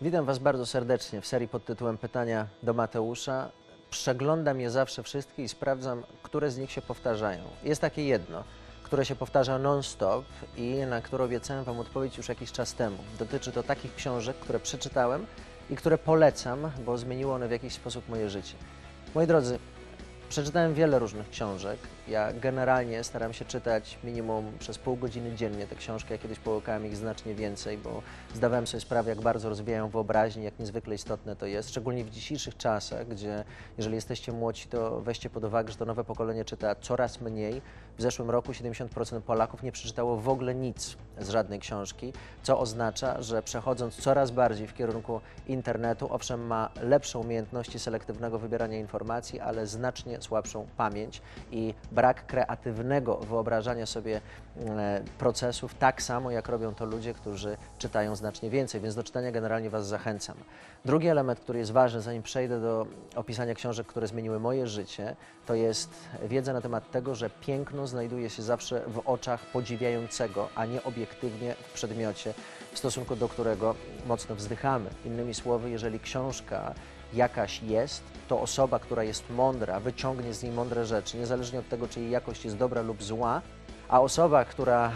Witam Was bardzo serdecznie w serii pod tytułem Pytania do Mateusza. Przeglądam je zawsze wszystkie i sprawdzam, które z nich się powtarzają. Jest takie jedno, które się powtarza non-stop i na które obiecałem Wam odpowiedź już jakiś czas temu. Dotyczy to takich książek, które przeczytałem i które polecam, bo zmieniło one w jakiś sposób moje życie. Moi drodzy, przeczytałem wiele różnych książek. Ja generalnie staram się czytać minimum przez pół godziny dziennie te książki. Ja kiedyś połykałem ich znacznie więcej, bo zdawałem sobie sprawę, jak bardzo rozwijają wyobraźnię, jak niezwykle istotne to jest. Szczególnie w dzisiejszych czasach, gdzie jeżeli jesteście młodzi, to weźcie pod uwagę, że to nowe pokolenie czyta coraz mniej. W zeszłym roku 70% Polaków nie przeczytało w ogóle nic z żadnej książki, co oznacza, że przechodząc coraz bardziej w kierunku internetu, owszem, ma lepsze umiejętności selektywnego wybierania informacji, ale znacznie słabszą pamięć i brak kreatywnego wyobrażania sobie procesów, tak samo jak robią to ludzie, którzy czytają znacznie więcej, więc do czytania generalnie Was zachęcam. Drugi element, który jest ważny, zanim przejdę do opisania książek, które zmieniły moje życie, to jest wiedza na temat tego, że piękno znajduje się zawsze w oczach podziwiającego, a nie obiektywnie w przedmiocie, w stosunku do którego mocno wzdychamy. Innymi słowy, jeżeli książka jakaś jest, to osoba, która jest mądra, wyciągnie z niej mądre rzeczy, niezależnie od tego, czy jej jakość jest dobra lub zła, a osoba, która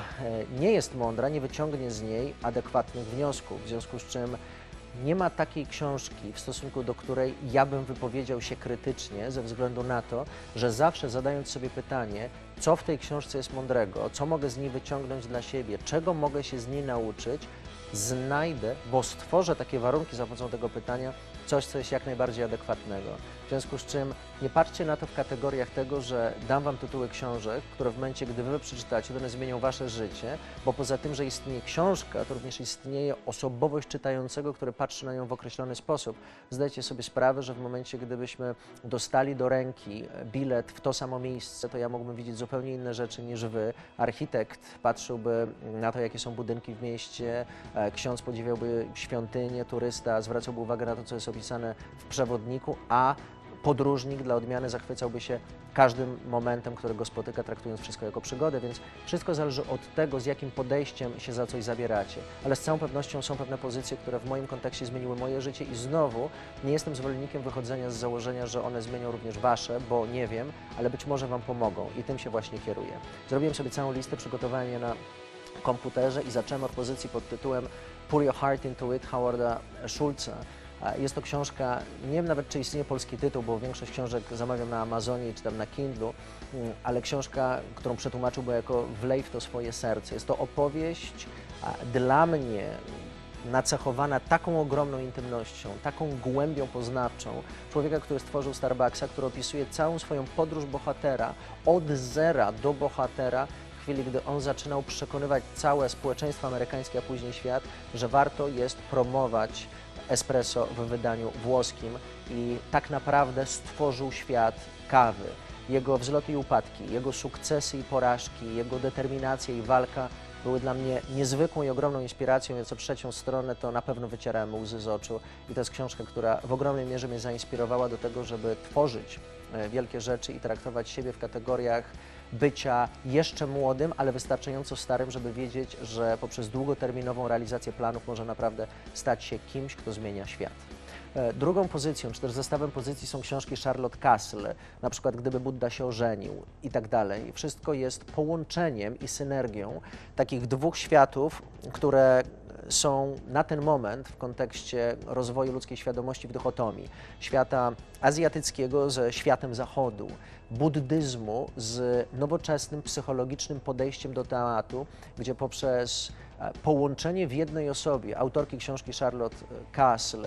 nie jest mądra, nie wyciągnie z niej adekwatnych wniosków, w związku z czym nie ma takiej książki, w stosunku do której ja bym wypowiedział się krytycznie, ze względu na to, że zawsze zadając sobie pytanie, co w tej książce jest mądrego, co mogę z niej wyciągnąć dla siebie, czego mogę się z niej nauczyć, znajdę, bo stworzę takie warunki za pomocą tego pytania, coś, co jest jak najbardziej adekwatnego. W związku z czym nie patrzcie na to w kategoriach tego, że dam Wam tytuły książek, które w momencie, gdy Wy przeczytacie, to one zmienią Wasze życie, bo poza tym, że istnieje książka, to również istnieje osobowość czytającego, który patrzy na nią w określony sposób. Zdajcie sobie sprawę, że w momencie, gdybyśmy dostali do ręki bilet w to samo miejsce, to ja mógłbym widzieć zupełnie inne rzeczy niż Wy. Architekt patrzyłby na to, jakie są budynki w mieście, ksiądz podziwiałby świątynię, turysta zwracałby uwagę na to, co jest opisane w przewodniku, a podróżnik dla odmiany zachwycałby się każdym momentem, którego spotyka, traktując wszystko jako przygodę, więc wszystko zależy od tego, z jakim podejściem się za coś zabieracie. Ale z całą pewnością są pewne pozycje, które w moim kontekście zmieniły moje życie i znowu nie jestem zwolennikiem wychodzenia z założenia, że one zmienią również Wasze, bo nie wiem, ale być może Wam pomogą i tym się właśnie kieruję. Zrobiłem sobie całą listę, przygotowałem je na komputerze i zacząłem od pozycji pod tytułem Pour Your Heart Into It Howarda Schulza. Jest to książka, nie wiem nawet, czy istnieje polski tytuł, bo większość książek zamawiam na Amazonie czy tam na Kindlu, ale książka, którą przetłumaczyłbym jako Wlej w to swoje serce. Jest to opowieść dla mnie nacechowana taką ogromną intymnością, taką głębią poznawczą człowieka, który stworzył Starbucksa, który opisuje całą swoją podróż bohatera od zera do bohatera, w chwili, gdy on zaczynał przekonywać całe społeczeństwo amerykańskie, a później świat, że warto jest promować espresso w wydaniu włoskim i tak naprawdę stworzył świat kawy. Jego wzloty i upadki, jego sukcesy i porażki, jego determinacja i walka były dla mnie niezwykłą i ogromną inspiracją, więc o trzecią stronę to na pewno wycierałem łzy z oczu i to jest książka, która w ogromnej mierze mnie zainspirowała do tego, żeby tworzyć wielkie rzeczy i traktować siebie w kategoriach bycia jeszcze młodym, ale wystarczająco starym, żeby wiedzieć, że poprzez długoterminową realizację planów może naprawdę stać się kimś, kto zmienia świat. Drugą pozycją, czy też zestawem pozycji są książki Charlotte Kasl, na przykład Gdyby Budda się ożenił i tak dalej. Wszystko jest połączeniem i synergią takich dwóch światów, które są na ten moment w kontekście rozwoju ludzkiej świadomości w dychotomii. Świata azjatyckiego ze światem zachodu, buddyzmu z nowoczesnym, psychologicznym podejściem do tematu, gdzie poprzez połączenie w jednej osobie autorki książki Charlotte Kasl,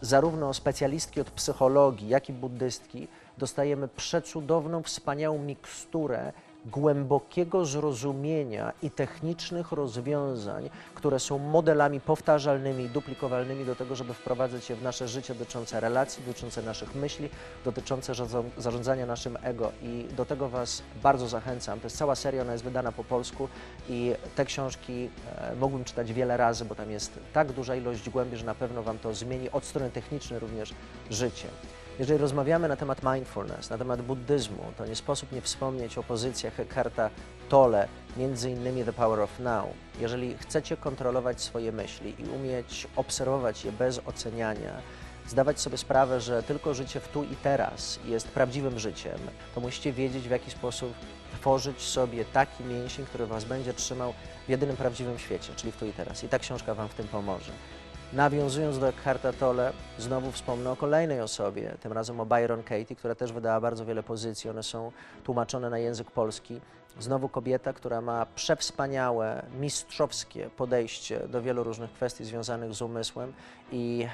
zarówno specjalistki od psychologii, jak i buddystki, dostajemy przecudowną, wspaniałą miksturę głębokiego zrozumienia i technicznych rozwiązań, które są modelami powtarzalnymi i duplikowalnymi do tego, żeby wprowadzać je w nasze życie dotyczące relacji, dotyczące naszych myśli, dotyczące zarządzania naszym ego i do tego Was bardzo zachęcam. To jest cała seria, ona jest wydana po polsku i te książki mógłbym czytać wiele razy, bo tam jest tak duża ilość głębi, że na pewno Wam to zmieni od strony technicznej również życie. Jeżeli rozmawiamy na temat mindfulness, na temat buddyzmu, to nie sposób nie wspomnieć o pozycjach Eckharta Tolle, między innymi The Power of Now. Jeżeli chcecie kontrolować swoje myśli i umieć obserwować je bez oceniania, zdawać sobie sprawę, że tylko życie w tu i teraz jest prawdziwym życiem, to musicie wiedzieć, w jaki sposób tworzyć sobie taki mięsień, który was będzie trzymał w jedynym prawdziwym świecie, czyli w tu i teraz. I ta książka wam w tym pomoże. Nawiązując do Eckharta Tolle, znowu wspomnę o kolejnej osobie, tym razem o Byron Katie, która też wydała bardzo wiele pozycji, one są tłumaczone na język polski. Znowu kobieta, która ma przewspaniałe, mistrzowskie podejście do wielu różnych kwestii związanych z umysłem i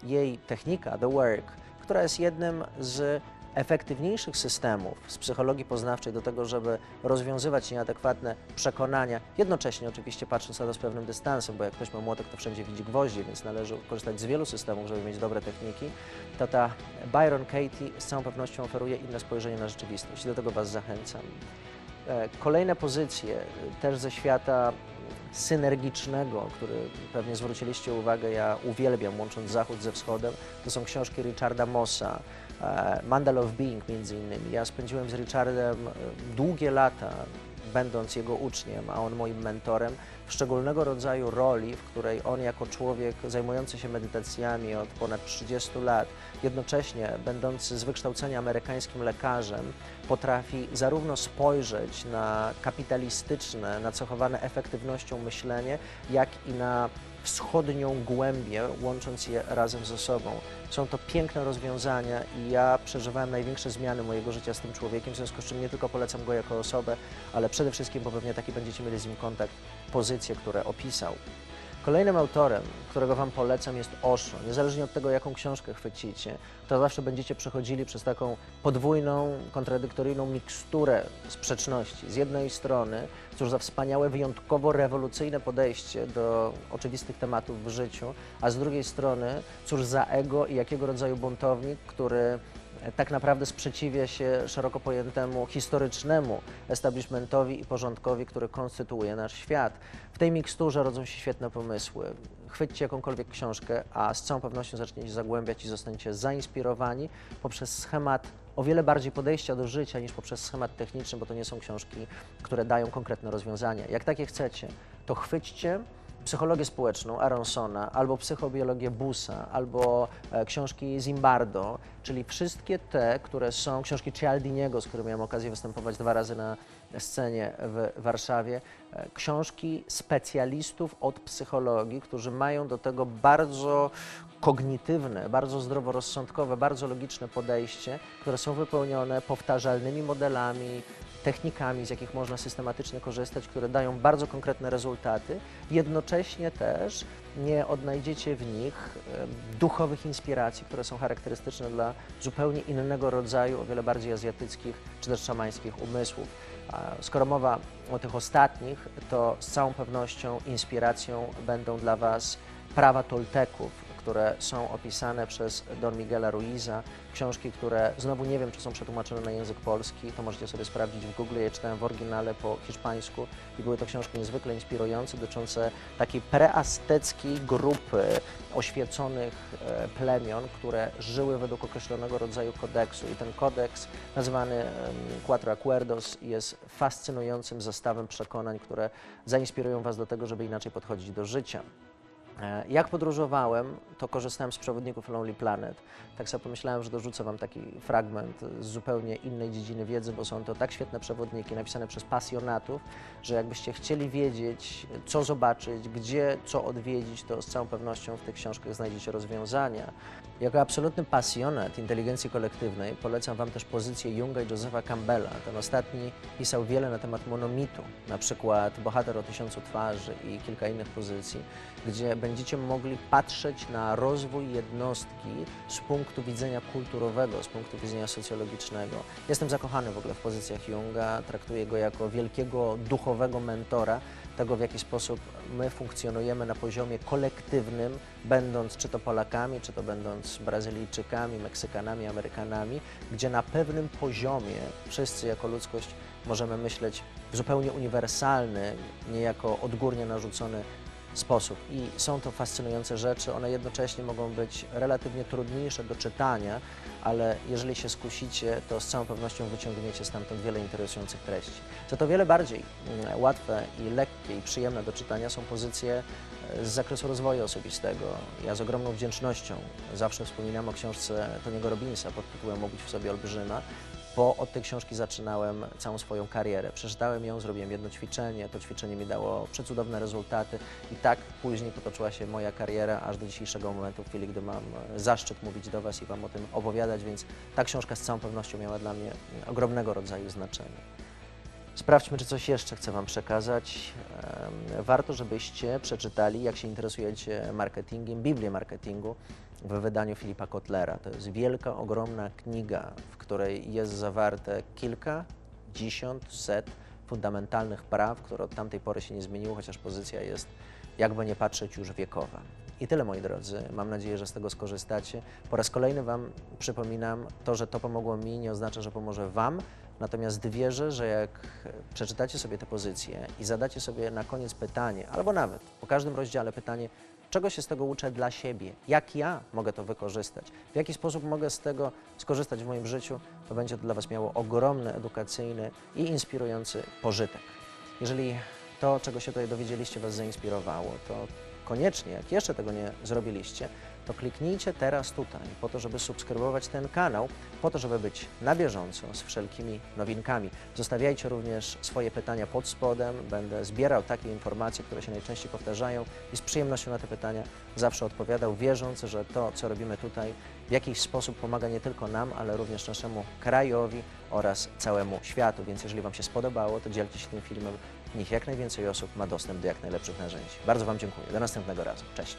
jej technika, The Work, która jest jednym z efektywniejszych systemów z psychologii poznawczej do tego, żeby rozwiązywać nieadekwatne przekonania, jednocześnie oczywiście patrząc na to z pewnym dystansem, bo jak ktoś ma młotek, to wszędzie widzi gwoździe, więc należy korzystać z wielu systemów, żeby mieć dobre techniki, to ta Byron Katie z całą pewnością oferuje inne spojrzenie na rzeczywistość i do tego was zachęcam. Kolejne pozycje też ze świata synergicznego, który pewnie zwróciliście uwagę, ja uwielbiam, łącząc Zachód ze Wschodem, to są książki Richarda Mossa, Mandala of Being między innymi. Ja spędziłem z Richardem długie lata, będąc jego uczniem, a on moim mentorem, w szczególnego rodzaju roli, w której on jako człowiek zajmujący się medytacjami od ponad 30 lat, jednocześnie będący z wykształcenia amerykańskim lekarzem, potrafi zarówno spojrzeć na kapitalistyczne, nacechowane efektywnością myślenie, jak i na wschodnią głębię, łącząc je razem ze sobą. Są to piękne rozwiązania i ja przeżywałem największe zmiany mojego życia z tym człowiekiem, w związku z czym nie tylko polecam go jako osobę, ale przede wszystkim, bo pewnie taki będziecie mieli z nim kontakt, pozycje, które opisał. Kolejnym autorem, którego wam polecam, jest Osho. Niezależnie od tego, jaką książkę chwycicie, to zawsze będziecie przechodzili przez taką podwójną, kontradyktoryjną miksturę sprzeczności. Z jednej strony, cóż za wspaniałe, wyjątkowo rewolucyjne podejście do oczywistych tematów w życiu, a z drugiej strony, cóż za ego i jakiego rodzaju buntownik, który tak naprawdę sprzeciwia się szeroko pojętemu historycznemu establishmentowi i porządkowi, który konstytuuje nasz świat. W tej miksturze rodzą się świetne pomysły. Chwyćcie jakąkolwiek książkę, a z całą pewnością zaczniecie zagłębiać i zostaniecie zainspirowani poprzez schemat o wiele bardziej podejścia do życia niż poprzez schemat techniczny, bo to nie są książki, które dają konkretne rozwiązania. Jak takie chcecie, to chwyćcie psychologię społeczną Aronsona, albo psychobiologię Busa, albo książki Zimbardo, czyli wszystkie te, które są książki Cialdiniego, z którym miałem okazję występować 2 razy na scenie w Warszawie, książki specjalistów od psychologii, którzy mają do tego bardzo kognitywne, bardzo zdroworozsądkowe, bardzo logiczne podejście, które są wypełnione powtarzalnymi modelami, technikami, z jakich można systematycznie korzystać, które dają bardzo konkretne rezultaty. Jednocześnie też nie odnajdziecie w nich duchowych inspiracji, które są charakterystyczne dla zupełnie innego rodzaju, o wiele bardziej azjatyckich czy też szamańskich umysłów. Skoro mowa o tych ostatnich, to z całą pewnością inspiracją będą dla was prawa Tolteków, które są opisane przez Don Miguela Ruiza, książki, które znowu nie wiem, czy są przetłumaczone na język polski, to możecie sobie sprawdzić w Google, je czytałem w oryginale po hiszpańsku i były to książki niezwykle inspirujące, dotyczące takiej preazteckiej grupy oświeconych plemion, które żyły według określonego rodzaju kodeksu i ten kodeks nazwany Cuatro Acuerdos jest fascynującym zestawem przekonań, które zainspirują was do tego, żeby inaczej podchodzić do życia. Jak podróżowałem, to korzystałem z przewodników Lonely Planet. Tak sobie pomyślałem, że dorzucę wam taki fragment z zupełnie innej dziedziny wiedzy, bo są to tak świetne przewodniki napisane przez pasjonatów, że jakbyście chcieli wiedzieć, co zobaczyć, gdzie, co odwiedzić, to z całą pewnością w tych książkach znajdziecie rozwiązania. Jako absolutny pasjonat inteligencji kolektywnej polecam wam też pozycję Junga i Josepha Campbella. Ten ostatni pisał wiele na temat monomitu, na przykład Bohater o 1000 twarzy i kilka innych pozycji, gdzie będziecie mogli patrzeć na rozwój jednostki z punktu widzenia kulturowego, z punktu widzenia socjologicznego. Jestem zakochany w ogóle w pozycjach Junga, traktuję go jako wielkiego duchowego mentora tego, w jaki sposób my funkcjonujemy na poziomie kolektywnym, będąc czy to Polakami, czy to będąc Brazylijczykami, Meksykanami, Amerykanami, gdzie na pewnym poziomie wszyscy jako ludzkość możemy myśleć w zupełnie uniwersalny, niejako odgórnie narzucony sposób. I są to fascynujące rzeczy, one jednocześnie mogą być relatywnie trudniejsze do czytania, ale jeżeli się skusicie, to z całą pewnością wyciągniecie stamtąd wiele interesujących treści. Za to wiele bardziej łatwe i lekkie i przyjemne do czytania są pozycje z zakresu rozwoju osobistego. Ja z ogromną wdzięcznością zawsze wspominam o książce Tony'ego Robbinsa pod tytułem „Obudź w sobie olbrzyma”, bo od tej książki zaczynałem całą swoją karierę. Przeczytałem ją, zrobiłem jedno ćwiczenie, to ćwiczenie mi dało przecudowne rezultaty i tak później potoczyła się moja kariera aż do dzisiejszego momentu, w chwili, gdy mam zaszczyt mówić do Was i Wam o tym opowiadać, więc ta książka z całą pewnością miała dla mnie ogromnego rodzaju znaczenie. Sprawdźmy, czy coś jeszcze chcę Wam przekazać. Warto, żebyście przeczytali, jak się interesujecie marketingiem, Biblię marketingu w wydaniu Philippa Kotlera. To jest wielka, ogromna kniga, w której jest zawarte kilkadziesiąt, set fundamentalnych praw, które od tamtej pory się nie zmieniły, chociaż pozycja jest, jakby nie patrzeć, już wiekowa. I tyle, moi drodzy. Mam nadzieję, że z tego skorzystacie. Po raz kolejny Wam przypominam, to, że to pomogło mi, nie oznacza, że pomoże Wam. Natomiast wierzę, że jak przeczytacie sobie te pozycje i zadacie sobie na koniec pytanie, albo nawet po każdym rozdziale pytanie, czego się z tego uczę dla siebie, jak ja mogę to wykorzystać, w jaki sposób mogę z tego skorzystać w moim życiu, to będzie to dla Was miało ogromny, edukacyjny i inspirujący pożytek. Jeżeli to, czego się tutaj dowiedzieliście, Was zainspirowało, to koniecznie, jak jeszcze tego nie zrobiliście, to kliknijcie teraz tutaj, po to, żeby subskrybować ten kanał, po to, żeby być na bieżąco z wszelkimi nowinkami. Zostawiajcie również swoje pytania pod spodem, będę zbierał takie informacje, które się najczęściej powtarzają i z przyjemnością na te pytania zawsze odpowiadał, wierząc, że to, co robimy tutaj, w jakiś sposób pomaga nie tylko nam, ale również naszemu krajowi oraz całemu światu. Więc jeżeli Wam się spodobało, to dzielcie się tym filmem, niech jak najwięcej osób ma dostęp do jak najlepszych narzędzi. Bardzo Wam dziękuję. Do następnego razu. Cześć.